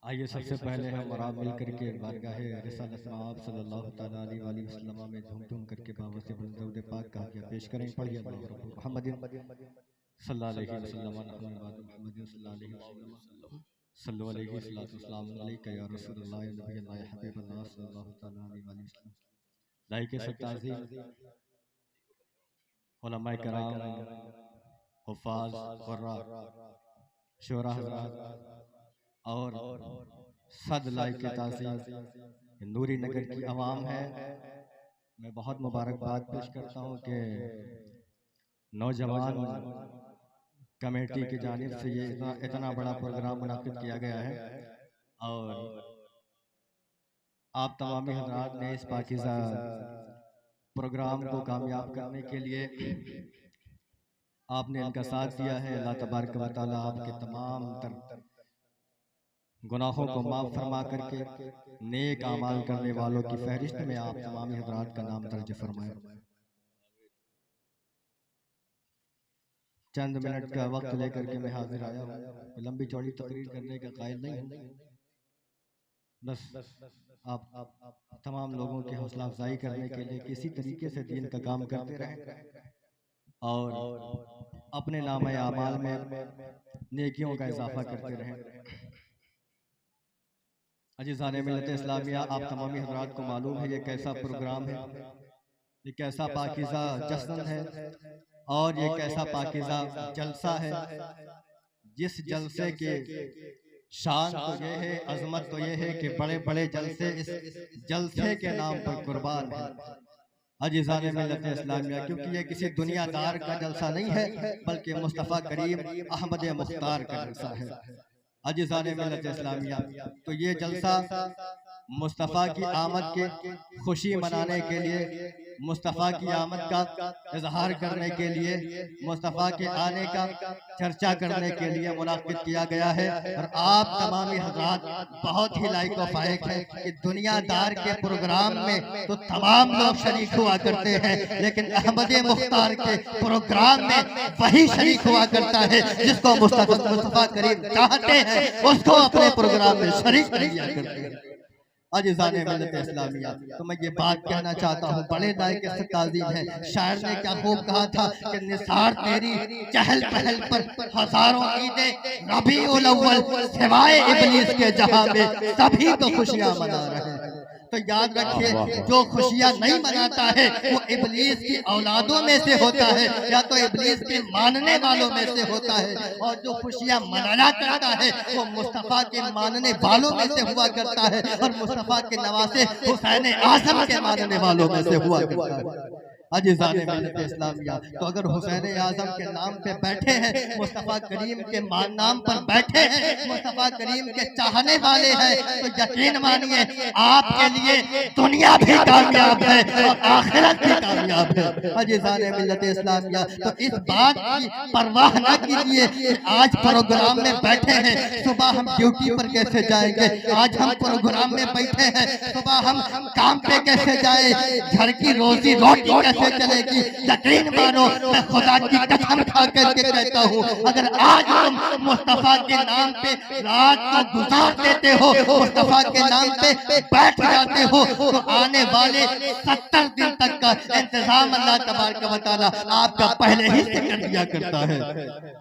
आइए सबसे पहले हम और आप मिल करके बारगाहे रिसालत आप सल्लल्लाहु तआला अलैहि वसल्लम में झूम झूम करके बाबा से बुलंद पाक का हदिया पेश करें। पढ़िए मोहम्मदिन सल्लल्लाहु अलैहि वसल्लम मोहम्मदिन सल्लल्लाहु अलैहि वसल्लम अलैका या रसूलुल्लाह या नबी अल्लाह या हबीबल्लाह सल्लल्लाहु तआला अलैहि वसल्लम। लाइक सत्ताज़ीम उलमाए कराम हुफ़ाज़ क़ुर्रा शुरा और सद लाइक के ताज़ीम नूरी नगर की आवाम है। मैं बहुत मुबारकबाद पेश करता हूँ कि नौजवान कमेटी की जानिब से ये इतना बड़ा प्रोग्राम मुनाकिद किया गया है और आप तमामी हज़रात ने इस पाकीज़ा प्रोग्राम को कामयाब करने के लिए आपने इनका साथ दिया है। अल्लाह तबारक व तआला आपके तमाम गुनाहों को माफ़ फरमा करके नेक आमाल करने वालों की फहरिस्त में आप तमामी हज़रात का नाम दर्ज फरमाए। चंद मिनट का वक्त लेकर के मैं हाजिर आया हूँ। लंबी चौड़ी तकरीर करने का कायल नहीं हूँ, बस आप तमाम लोगों की हौसला अफजाई करने के लिए किसी तरीके से दीन का काम करते रहें और अपने नाम आमाल में नेकियों का इजाफा करते रहें। अज़ीज़ान मिल्लत इस्लामिया, आप तमामी हज़रात को मालूम है ये कैसा प्रोग्राम है, ये कैसा पाकीज़ा जश्न है और ये कैसा पाकीज़ा जलसा है। जिस जलसे के शान तो ये है, अजमत तो ये है कि बड़े बड़े जलसे इस जलसे के नाम पर कुर्बान है। अज़ीज़ान मिल्लत इस्लामिया, क्योंकि ये किसी दुनियादार का जलसा नहीं है बल्कि मुस्तफ़ा करीम अहमद मुख्तार का जलसा है। अज़ीज़ान मिल्लत इस्लामिया, तो ये जलसा मुस्तफ़ा की आमद के खुशी मनाने के लिए, मुस्तफ़ा की आमद का इजहार करने के लिए, मुस्तफ़ा के आने का चर्चा करने के लिए मुनाकिद किया गया है। और आप तमामी हज़रात बहुत ही लाइक व फाइक है कि दुनियादार के प्रोग्राम में तो तमाम लोग शरीक हुआ करते हैं, लेकिन अहमद मुख्तार के प्रोग्राम में वही शरीक हुआ करता है जिसको मुस्तफ़ा करीम चाहते हैं, उसको अपने प्रोग्राम में शरीक किया करते हैं। अज़ीज़ान मिल्लत इस्लामिया, तो मैं ये बात कहना चाहता हूँ, बड़े लायक ताज़ीम है। शायर ने क्या खूब कहा था कि निसार तेरी चहल पहल पर हजारों ईदें रबीउल अव्वल सिवाय इब्लीस के जहां में सभी तो खुशियां मना रहे हैं। तो याद रखिए, जो खुशियां नहीं मनाता है वो इब्लीस की औलादों में से होता है या तो इब्लीस के मानने वालों में से होता है, और जो खुशियां मनाना करता है वो मुस्तफ़ा के मानने वालों में से हुआ करता है और मुस्तफ़ा के नवासे हुसैन आज़म के मानने वालों में से हुआ करता है। अज़ीज़ान मिल्लत इस्लामिया, तो अगर हुसैन आज़म के नाम पे बैठे हैं, मुस्तफ़ा करीम के नाम पर बैठे हैं, मुस्तफ़ा करीम के चाहने वाले हैं, तो यकीन मानिए आपके लिए दुनिया भी कामयाब है और आखिरत भी कामयाब है। अज़ीज़ान मिल्लत इस्लामिया, तो इस बात की परवाह न कीजिए कि आज प्रोग्राम में बैठे हैं, सुबह हम ड्यूटी पर कैसे जाएंगे, आज हम प्रोग्राम में बैठे हैं, सुबह हम काम पे कैसे जाए, घर की रोजी रोटी कैसे चलेगी। यकीन मानो, मैं खुदा की कसम खा करके कहता हूँ, अगर आज तुम मुस्तफ़ा के नाम पे रात को गुजार देते हो, मुस्तफ़ा के नाम पे बैठ जाते हो, तो आने वाले 70 दिन तक का इंतजाम अल्लाह तबारक व तआला आपका पहले ही से कर दिया करता है।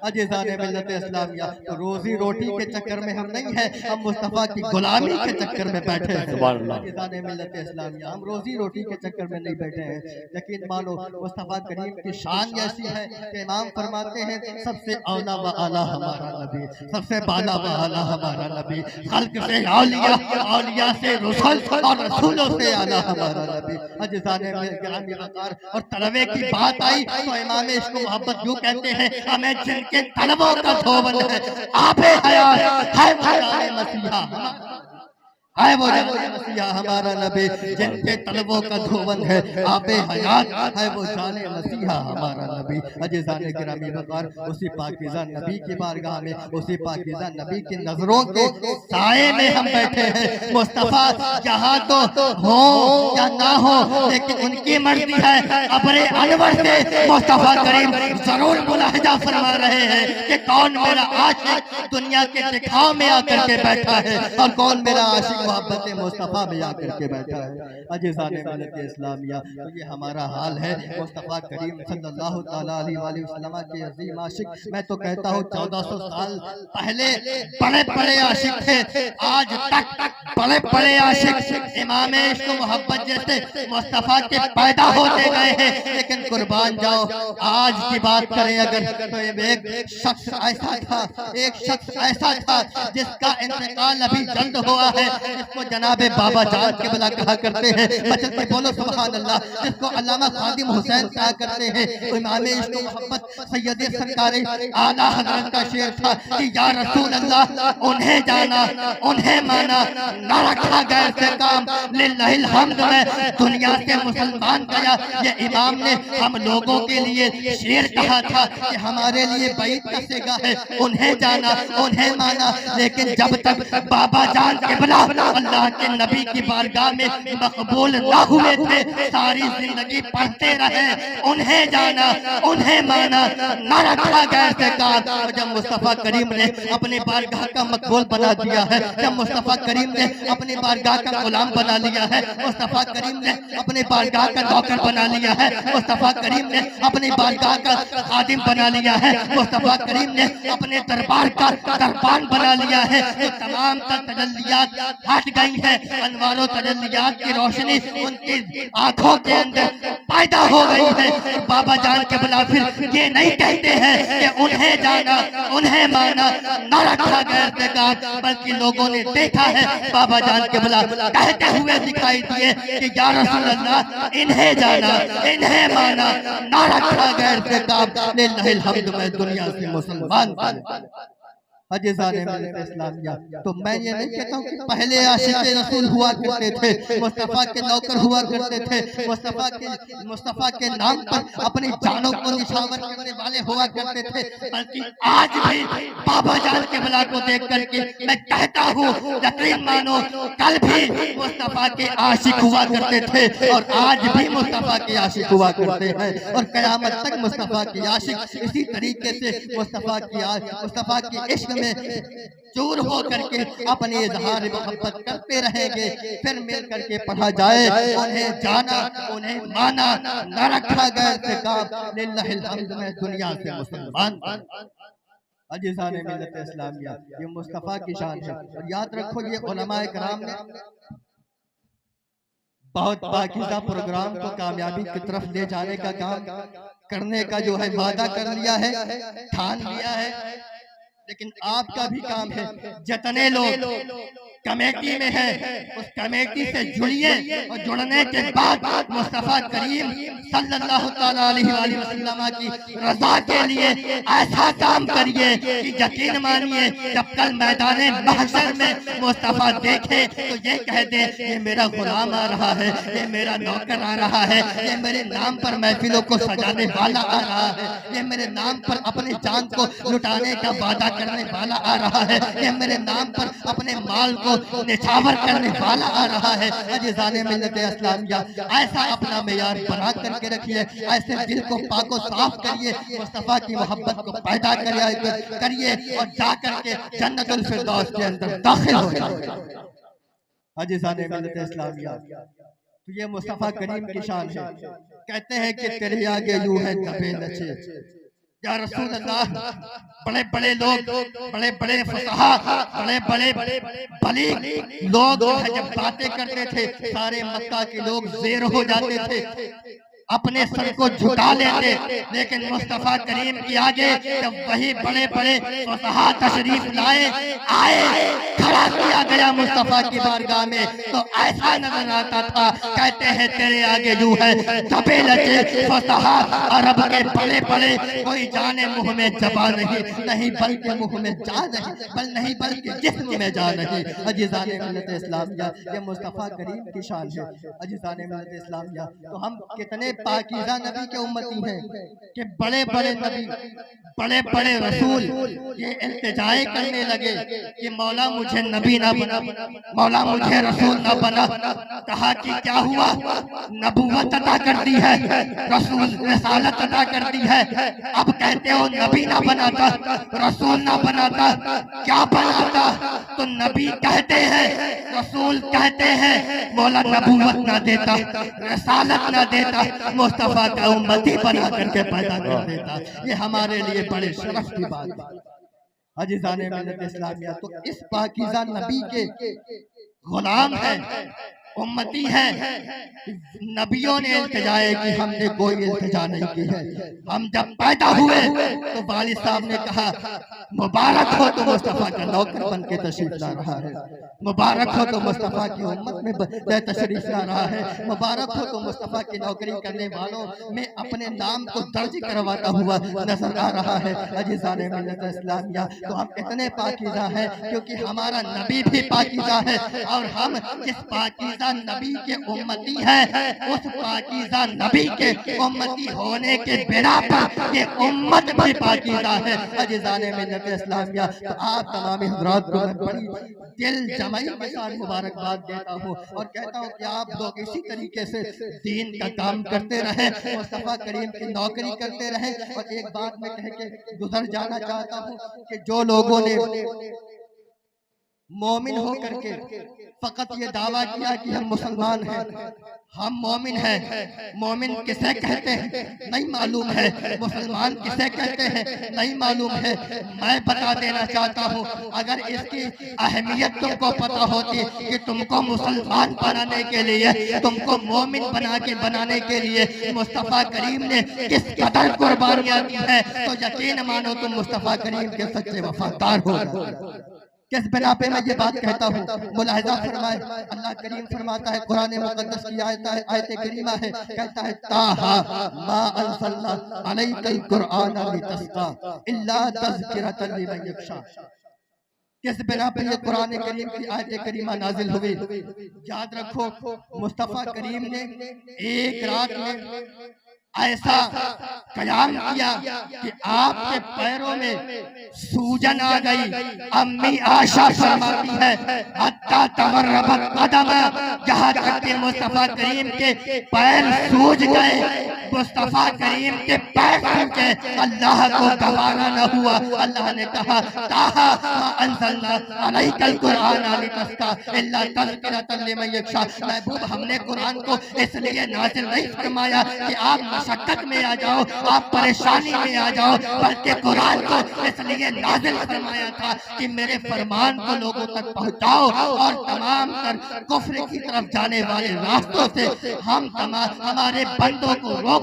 अज़ीज़ान मिल्लत इस्लामिया, तो रोजी रोटी के चक्कर में हम नहीं है, हम मुस्तफ़ा की गुलामी के चक्कर में बैठे हैं। अज़ीज़ान मिल्लत इस्लामिया, हम रोजी रोटी के चक्कर में नहीं बैठे हैं। यकीन मानो, मुस्तफ़ा करीम की शान ऐसी है कि इमाम फरमाते हैं, सबसे औला व आला हमारा नबी, सबसे बाला व आला हमारा नबी, खल्क से औलिया, औलिया से रसूल और रसूलों से आला हमारा नबी। अज़ीज़ान गिरामी वक़ार, और तलबे की बात आई तो इमाम इश्क़ मोहब्बत यूं कहते हैं, हमें जिनके तलबों का धोवन है, आपे हयात है मसीहा, आए वो जाने मसीहा हमारा नबी, जिनके तलबों का धोवन है आपे हयात है वो जाने मसीहा हमारा नबी। अजीज़ाने गिरामी वक़ार, उसी पाकीज़ा नबी की बारगाह में, उसी पाकीज़ा नबी की नजरों के साए में हम बैठे हैं। मुस्तफ़ा जहाँ तो हो या ना हो, लेकिन उनकी मर्जी है। अबरे अनवर से मुस्तफ़ा करीम जरूर मुलाहिजा फरमा रहे हैं कि कौन मेरा आशिक दुनिया के दिखाव में आकर के बैठा है और कौन मेरा आशिक मोहब्बत मुस्तफ़ा में आकर के बैठा है। अजीज़ाने मिल्लत इस्लामिया, तो ये हमारा हाल है। मुस्तफ़ा करीम सल्लल्लाहु तआला अलैहि वसल्लम के अज़ीम आशिक, मैं तो कहता हूँ 1400 साल पहले बड़े बड़े आशिक थे, आज तक बड़े बड़े आशिक इमाम इश्क मोहब्बत जैसे मुस्तफ़ा के पैदा होते गए हैं। लेकिन कुर्बान जाओ, आज की बात करें अगर, तो एक शख्स ऐसा था जिसका इंतकाल अभी जल्द हुआ है, जिसको जनाबे बाबा जान के बला कहा करते हैं। बचत में बोलो सुभान अल्लाह। जिसको अल्लामा खादिम हुसैन कहा करते हैं। इमाम इश्क मोहब्बत सैयद सरकार आला हज़रत का शेर था कि या रसूल अल्लाह, उन्हें जाना उन्हें माना, न रखा गैर से काम, लिल्लाहिल हम्द में दुनिया से मुसलमान गया। ये इमाम ने हम लोगों के लिए शेर कहा था कि हमारे लिए बैत का सेगा है, उन्हें जाना उन्हें माना। लेकिन जब तक बाबा जान के बला अल्लाह के नबी की बारगाह में मकबूल ना हुए थे, सारी जिंदगी पढ़ते रहे, उन्हें जाना उन्हें माना, न रखा गैर से काम। जब मुस्तफ़ा करीम ने अपनी बारगाह का मकबूल बना दिया है, जब मुस्तफ़ा करीम ने अपनी बारगाह का गुलाम बना लिया है, मुस्तफ़ा करीम ने अपनी बारगाह का नौकर बना लिया है, मुस्तफ़ा करीम ने अपनी बारगाह का खादिम बना लिया है, मुस्तफ़ा करीम ने अपने दरबार का दरबान बना लिया है, तो तमाम तजल्लियात हट गई है। अनवारों तजल्लियात की रोशनी उनकी आंखों के अंदर पैदा हो गई है। बाबा जान के बुला फिर ये नहीं कहते हैं कि उन्हें जाना उन्हें माना, न रखा गैर से काम, बल्कि लोगों ने देखा है बाबा जान के बुला कहते हुए दिखाई दिए कि या रसूल अल्लाह, इन्हें जाना इन्हें माना, न रखा गैर से काम, लिल्लाहिल हम्द में दुनिया से मुसलमान। अजीज़ाने मिल्लत इस्लामिया, तो मैं ये नहीं कहता हूँ कि पहले आशिक रसूल हुआ करते थे, मुस्तफ़ा के नौकर हुआ करते थे, मुस्तफ़ा के नाम पर अपनी जानों को निछावर करने वाले हुआ करते थे, बल्कि आज भी बाबा जान के बला को देख करके मैं कहता हूँ, यकीन मानो कल भी मुस्तफ़ा के आशिक हुआ करते थे और आज भी मुस्तफ़ा के आशिक हुआ करते हैं और क़यामत तक मुस्तफ़ा के आशिक इसी तरीके से मुस्तफ़ा की इश्क में चूर हो करके अपने इजहार मोहब्बत करते रहेंगे। फिर मिल करके पढ़ा जाए, उन्हें जाना उन्हें माना, न रखा गैर से काम, लिल्लाहिल हम्द में दुनिया से मुसलमान। अजीज़ाने मिल्लत इस्लामिया, ये मुस्तफ़ा की शान है और याद रखो ये उलमाए किराम ने बहुत पाकीज़ा प्रोग्राम को कामयाबी की तरफ ले जाने का काम करने का जो है वादा कर लिया है, ठान लिया है। लेकिन आपका भी काम है, जितने लोग कमेटी में है उस कमेटी से जुड़िए और जुड़ने के बाद मुस्तफ़ा करीम सल्लल्लाहु तआला अलैहि वसल्लम की रज़ा के लिए ऐसा काम करिए कि यकीन मानिए जब कल मैदान महशर में मुस्तफ़ा देखे तो ये कह दे, ये मेरा गुलाम आ रहा है, ये मेरा नौकर आ रहा है, ये मेरे नाम पर महफिलों को सजाने वाला आ रहा है, ये मेरे नाम पर अपनी जान को लुटाने का वादा करने वाला आ रहा है, ये मेरे नाम पर अपने माल को निछावर करने वाला आ रहा है। अजीज़ाने मिल्लत इस्लामिया, ऐसा अपना मेयार बना करके रखिए, ऐसे दिल को पाको साफ करिए, मुस्तफ़ा की मोहब्बत को पैदा करिए और जा करके जन्नतुल फिरदौस के अंदर दाखिल हो जाइए। अजीज़ाने मिल्लत इस्लामिया, तो ये मुस्तफ़ा करीम की शान है। कहते हैं कि तेरे आगे यूं है दबे नचे, या रसूल अल्लाह, बड़े बड़े लोग, बड़े बड़े फसाहा, बड़े बड़े बलीग लोग जब बातें करते थे सारे मक्का के लोग ज़ेर हो जाते थे। अपने सर को झुका लेते, लेकिन मुस्तफा करीम के आगे जब वही बड़े बड़े फुक़हा तशरीफ लाए आए, खड़ा किया गया मुस्तफा की बारगाह में, तो ऐसा नजर आता था, कहते हैं तेरे आगे यूं है दबे लगे फुक़हा अरब के बड़े बड़े, कोई जाने मुंह में जबा नहीं बल्कि मुंह में जा नहीं बल्कि जिस्म में जा नहीं। अजीज़ाने मिल्लत इस्लामिया, ये मुस्तफा करीम की शान है। अजीज़ाने मिल्लत इस्लामिया, तो हम कितने पाकीज़ा नबी के उम्मती हैं कि बड़े बड़े नबी, बड़े बड़े रसूल ये इल्तिजाएं करने लगे कि मौला मुझे नबी ना बना, मौला मुझे रसूल ना बना। कहा कि क्या हुआ, नबूवत अता कर दी है, रसूल रिसालत अता कर दी है, अब कहते हो नबी ना बनाता, रसूल ना बनाता, क्या बनाता? तो नबी कहते हैं, रसूल कहते हैं, मौला नबूवत ना देता, रिसालत ना देता, मुस्तफा का उम्मती बना करके पैदा कर देता। ये हमारे लिए बड़े शरफ की बात है। अजीज़ाने मिल्लत इस्लामिया, तो इस पाकीज़ा नबी के गुलाम है, उम्मती है। नबियों ने इल्तिजाए कि हमने कोई इल्तिजा नहीं की है। हम जब पैदा हुए तो वालिद साहब ने कहा मुबारक हो तो मुस्तफा का नौकर बन के तशरीफ ला रहा है, मुबारक हो तो मुस्तफा की उम्मत में तशरीफ ला रहा है, मुबारक हो तो मुस्तफा की नौकरी करने वालों में अपने नाम को दर्ज करवाता हुआ नजर आ रहा है। अजीज़ाने मिल्लत इस्लामिया, तो हम इतने पाकीज़ा हैं क्योंकि हमारा नबी भी पाकीज़ा है, और हम जिस पाकीज़ा नबी के उम्मती है, उस पाकीज़ा नबी के उम्मती होने के बिना पर ये उम्मत भी पाकीज़ा है। अजीज़ाने मिल्लत इस्लामिया, तो आप तमाम हज़रात को मैं बड़ी दिल जमाई के साथ मुबारकबाद देता हूँ और कहता हूँ कि आप लोग इसी तरीके से दीन का काम करते रहे, मुस्तफा करीम की नौकरी करते रहे। और एक बात मैं कह के गुजर जाना चाहता हूँ कि जो लोगों ने मोमिन हो करके फकत ये दावा किया कि हम मुसलमान हैं, हम मोमिन हैं, मोमिन किसे कहते हैं नहीं मालूम है, मुसलमान किसे कहते हैं नहीं मालूम है। मैं बता देना चाहता हूँ, अगर इसकी अहमियत तुमको पता होती कि तुमको मुसलमान बनाने के लिए, तुमको मोमिन बनाने के लिए मुस्तफ़ा करीम ने किस कदर कुर्बानियाँ दी है, तो यकीन मानो तुम मुस्तफ़ा करीम के सच्चे वफादार हो। किस बिना पे मैं ये बात कहता हूँ, मुलाहिज़ा फरमाए, अल्लाह करीम फरमाता है, कुरान मुक़द्दस की आयत करीमा है, कहता है ताहा मा अंज़लना अलैकल कुरआन लितस्क़ा इल्ला तज़किरतन लिमन यख्शा। किस बिना पे ये कुरान करीम की आयत करीमा नाजिल हुई? याद रखो, मुस्तफ़ा करीम ने एक रात में ऐसा कयाम किया कि आपके पैरों में सूजन आ गई। अम्मी आशा फरमाती है हत्ता तवर्रबत कदम, जहाँ तक कि मुस्तफ़ा करीम के पैर सूज गए, मुस्तफ़ा करीम के पैर सूजे, अल्लाह को गवारा न हुआ। अल्लाह ने कहा ताहा मा अंज़लना अलैकल कुरआन लितस्क़ा इल्ला तज़किरतन लिमन यख्शा। महबूब, हमने कुरान को इसलिए नाज़िल नहीं फरमाया कि आप मशक्कत में आ जाओ, आप परेशानी में आ जाओ, बल्कि कुरान को इसलिए नाज़िल फरमाया था कि मेरे फरमान को लोगों तक पहुंचाओ और तमाम तर कुफ्र की तरफ जाने वाले रास्तों से हम तमाम हमारे बंदों को रोको।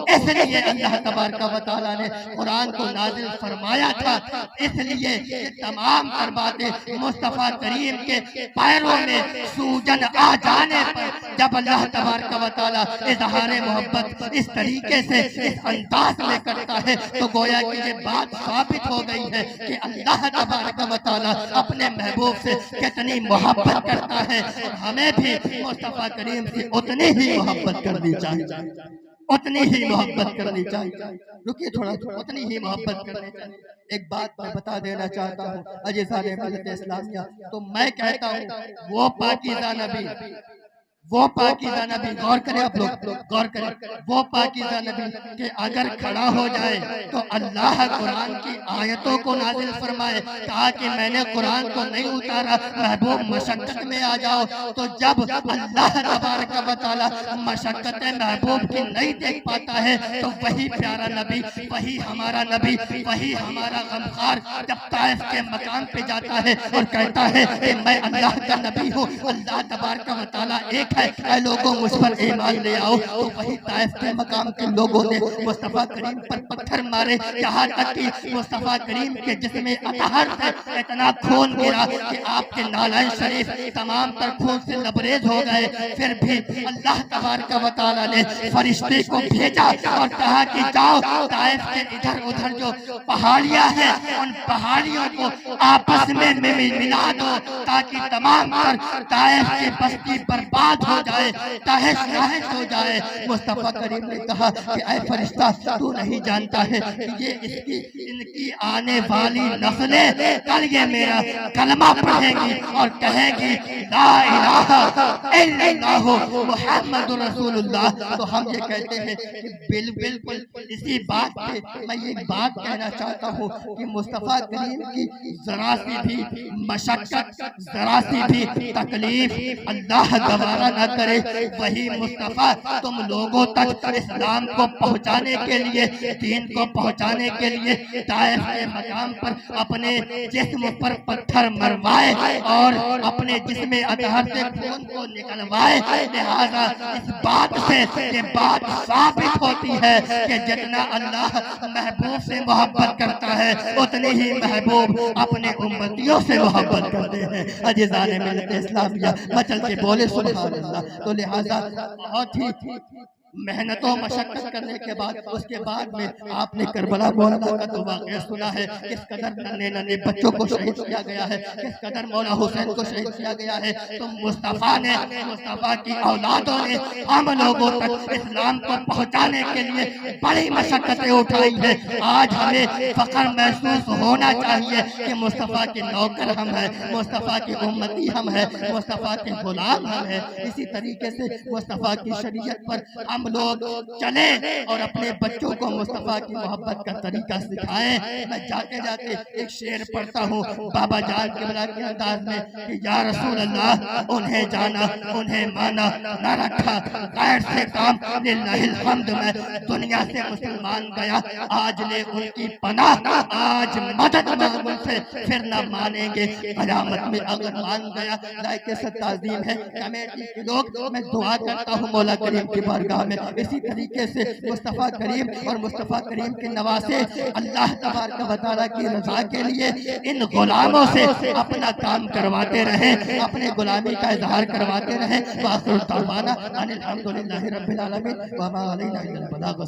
इसलिए अल्लाह तबारक व तआला ने कुरान को नाज़िल फरमाया था। इसलिए ये तमाम तर बातें मुस्तफ़ा करीम के पैरों में सूजन आ जाने पर जब अल्लाह तबारक व तआला इज़हार मोहब्बत इस तरीके से इस अंदाज में करता है, तो गोया कि ये बात साबित हो गई है कि अल्लाह तबारक व तआला अपने महबूब से कितनी मोहब्बत करता है। और हमें भी मुस्तफ़ा करीम से उतनी ही मोहब्बत करनी चाहिए, उतनी ही मोहब्बत करनी चाहिए। रुकिए थोड़ा, उतनी ही मोहब्बत करनी चाहिए। एक बात मैं बता देना चाहता हूँ अजीज़ाने मिल्लत इस्लामिया, तो मैं कहता हूँ वो पाकीज़ा नबी, वो पाकीज़ा नबी, गौर करें आप लोग, गौर करें, वो पाकीज़ा नबी के अगर खड़ा हो जाए तो अल्लाह कुरान की आयतों को नाज़िल फरमाए, कहा कि मैंने कुरान को नहीं उतारा, महबूब मशक्कत में आ जाओ। तो जब अल्लाह तबारक व तआला मशक्कत महबूब की नहीं देख पाता है, तो वही प्यारा नबी, वही हमारा नबी, वही हमारा गमखार जब ताइफ के मकाम पे जाता है और कहता है कि मैं अल्लाह का नबी हूँ, अल्लाह तबारक व तआला एक एक है, ऐ लोगों मुझ पर ईमान ले आओ। तो वही ताइफ के मकाम के लोगों ने मुस्तफा करीम पर पत्थर मारे, यहाँ तक कि मुस्तफा करीम के जिस्म अतहर से इतना खून गिरा कि आपके नालायन शरीफ तमाम तर खून से लबरेज हो गए। फिर भी अल्लाह तबारक व तआला ने फरिश्ते को भेजा और कहा कि जाओ ताइफ के इधर उधर जो पहाड़ियां हैं उन पहाड़ियों को आपस में मिला दो, ताकि तमाम तर ताइफ की बस्ती बर्बाद हो जाए, तहस नहस हो जाए। मुस्तफा करीम ने कहा कि ऐ फरिश्ता, तू नहीं जानता है कि ये इनकी आने वाली नस्लें कल ये मेरा कलमा पढ़ेंगी और कहेंगी ला इलाहा इल्लल्लाह मुहम्मदुर रसूलुल्लाह। तो हम ये कहते हैं कि बिल्कुल इसी बात पे मैं ये बात कहना चाहता हूँ कि मुस्तफा करीम की जरा सी भी मशक्कत, जरा सी भी तकलीफ अल्लाह गवारा न करे। वही मुस्तफा तुम लोगों तक इस्लाम को पहुँचाने के लिए, दीन को पहुँचाने के लिए ताइफ के मकाम पर अपने जिस्म पर पत्थर मरवाए और अपने जिस्म अतहर से खून को निकलवाए। लिहाजा इस बात से ये बात साबित होती है कि जितना अल्लाह महबूब से मोहब्बत करता है उतनी ही महबूब अपने उम्मतियों से मोहब्बत करते हैं। अज़ीज़ान मिल्लत इस्लामिया मचल के बोले सुभान अल्लाह। तो लिहाजा बहुत ही मेहनतों मशक्कत करने के बाद उसके बाद में आपने करबला मौला का तो वाक़या सुना है, किस कदर नन्हे नन्हे बच्चों को शहीद किया गया है, किस कदर मौला हुसैन को शहीद किया गया है। तो मुस्तफ़ा ने, मुस्तफ़ा की औलादों ने हम लोगों तक इस्लाम को पहुँचाने के लिए बड़ी मशक्कतें उठाई है। आज हमें फ़ख्र महसूस होना चाहिए कि मुस्तफ़ा के नौकर हम हैं, मुस्तफ़ा की उम्मती हम हैं, मुस्तफ़ा के गुलाम हम हैं। इसी तरीके से मुस्तफ़ा की शरीयत पर हम लोग चले और अपने बच्चों को मुस्तफ़ा की मोहब्बत का तरीका सिखाएं। मैं जाते जाते एक शेर पढ़ता हूँ बाबा जान क़िबला के अंदाज में कि या रसूल अल्लाह, उन्हें जाना उन्हें माना न रखा गैर से काम, लिल्लाहिल हम्द में दुनिया से मुसलमान गया, आज ले उनकी पनाह, आज मदद मांग उनसे फिर न मानेंगे कयामत में अगर मान गया। लायके से ताज़ीम है कमेटी के लोग, मैं दुआ करता हूँ मौला करीम की बारगाह में इसी तरीके से मुस्तफ़ा करीम और मुस्तफ़ा करीम के नवासे अल्लाह तबारक व तआला की रज़ा के लिए इन गुलामों से अपना काम करवाते रहे, अपने गुलामी का इजहार करवाते रहे। वाखिर दावाना अनिल हम्दुलिल्लाहि रब्बिल आलमीन व मा अलैना इल्लल बलाग।